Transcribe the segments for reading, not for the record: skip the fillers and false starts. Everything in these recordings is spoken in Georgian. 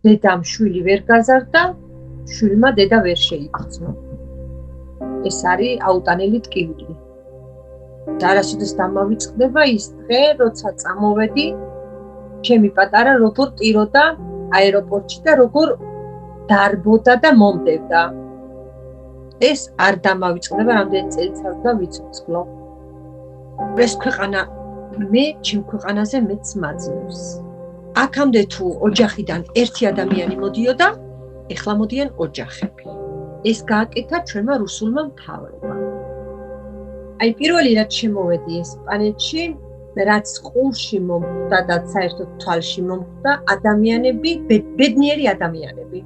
დედამ შვილი ვერ გაზარდა, შვილმა დედა ვერ შეიგრძნო. ეს არის აუტანელი ტკივილი. არასოდეს დამავიწყდება ის დღე, როცა წამოვედი, ჩემი პატარა როგორ ტიროდა აეროპორტში და როგორ დარბოდა და მომდევდა. ეს არ დამავიწყდება, რამდენი წელიწად და ვიცოცხლო. ეს ქვეყანა მე ჩემ ქვეყანაზე მეც მაძლევს. აქამდე თუ ოჯახიდან ერთი ადამიანი მოდიოდა, ეხლა მოდიან ოჯახები. ეს გააკეთა ჩვენმა რუსულმა მთავრობამ. აი პირველი რაც შემოვედი ესპანეთში, რაც ყურში მომხვდა და საერთოდ თვალში მომხვდა, ადამიანები, ბედნიერი ადამიანები.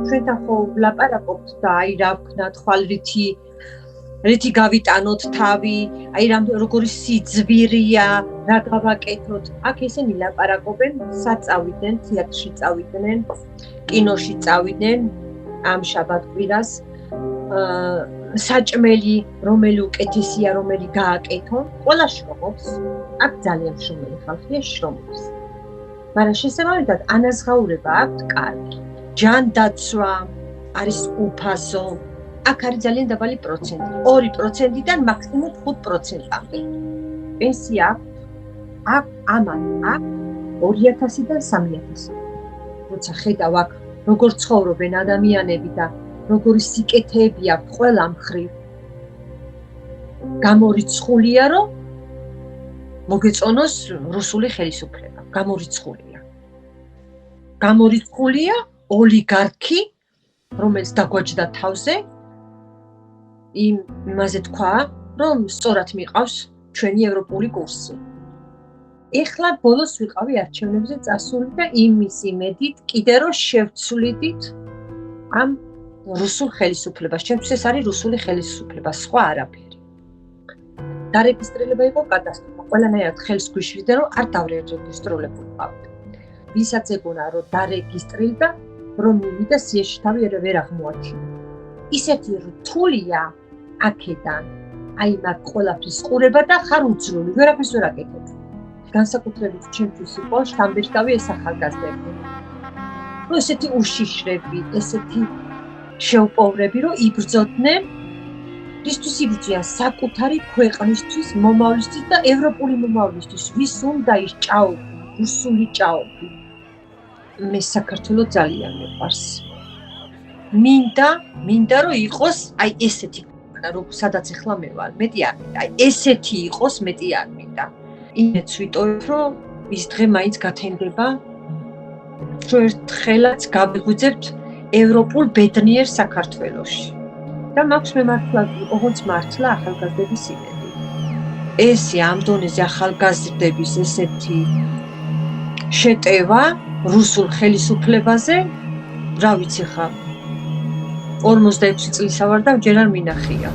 ჩვენთან ხო ვლაპარაკობთ და აი რა ვქნათ, ხვალ რითი გავიტანოთ თავი, აი როგორი სიძვირია, რა გავაკეთოთ. აქ ესენი ლაპარაკობენ, საწავიდნენ, თეატრში წავიდნენ, კინოში წავიდნენ ამ შაბათ-კვირას. საჭმელი, რომელი უკეთესია, რომელი გააკეთონ, ყველა შრომობს. აქ ძალიან შრომელი ხალხია, შრომობს. მაგრამ შესაბამისად ანაზღაურება აქვთ კარგი. ჯანდაცვა არის უფასო. აქ არის ძალიან დაბალი პროცენტი. 2%-დან მაქსიმუმ 5%-მდე. პენსია აქ 2000-დან 3000. როცა ხედავ აქ როგორ ცხოვრობენ ადამიანები და როგორი სიკეთეები აქვს ყველა მხრივ. გამორიცხულია, რომ მოგეწონოს რუსული ხელისუფლება. გამორიცხულია ოლიგარქი, რომელიც დაგვაჯდა თავზე, იმაზე თქვა, რომ სწორად მიყავს ჩვენი ევროპული კურსი. ეხლა ბოლოს ვიყავი არჩევნებზე წასული და იმის იმედით კიდე რომ შევცვლიდით ამ რუსულ ხელისუფლებას. ჩემთვის ეს არის რუსული ხელისუფლება, სხვა არაფერი. დარეგისტრირება იყო კატასტროფა. ყველანაირად ხელს გვიშლიდა, რომ არ დავრეგისტრირებული ვიყავით. ვისაც ეგონა, რომ დარეგისტრირდა, რომ მივიდა სიაში თავი ვერ აღმოაჩინა. ისეთი რთულია აქედან, აი მაგ ყველაფრის ყურება და ხარ უძლური, ვერაფერს ვერ აკეთებ. განსაკუთრებით ჩემთვის იყო შთამბეჭდავი ეს ახალგაზრდები. რომ ესეთი უშიშრები, ესეთი შეუპოვრები, რომ იბრძოდნენ, რისთვის იბრძვიან საკუთარი ქვეყნისთვის, მომავლისთვის და ევროპული მომავლისთვის. ვის უნდა ის ჭაობი, რუსული ჭაობი. მე საქართველოს ძალიან მიყვარს. მინდა რომ იყოს აი ესეთი ქვეყანა, სადაც ახლა მე ვარ, მეტი არ მინდა. აი ესეთი იყოს, მეტი არ მინდა. იმეც ვიტოვებ, რომ ის დღე მაინც გათენდება, რომ ერთხელაც გავიღვიძებთ ევროპულ ბედნიერ საქართველოში. და მაქვს მე მართლა, ოღონდ მართლა ახალგაზრდების იმედი. ესე ამ დონეზე ახალგაზრდების ესეთი შეტევა რუსულ ხელისუფლებაზე, რა ვიცი ხა 46 წლისა ვარ და ჯერ არ მინახია.